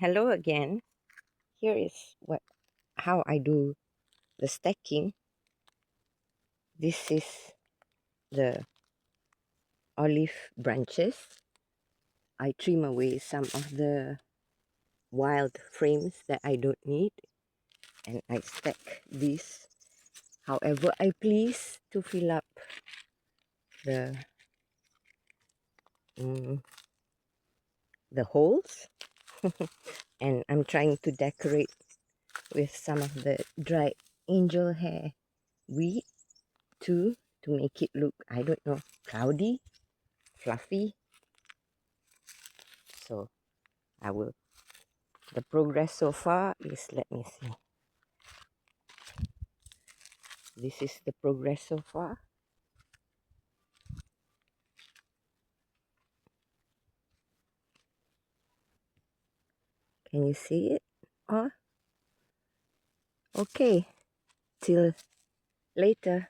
Hello again. Here is how I do the stacking. This is the olive branches. I trim away some of the wild frames that I don't need, and I stack these however I please to fill up the mm, the holes. And I'm trying to decorate with some of the dried angel hair weed too, to make it look, I don't know, cloudy, fluffy. So I will, the progress so far is, let me see, this is the progress so far. Can you see it? Oh, okay, till later.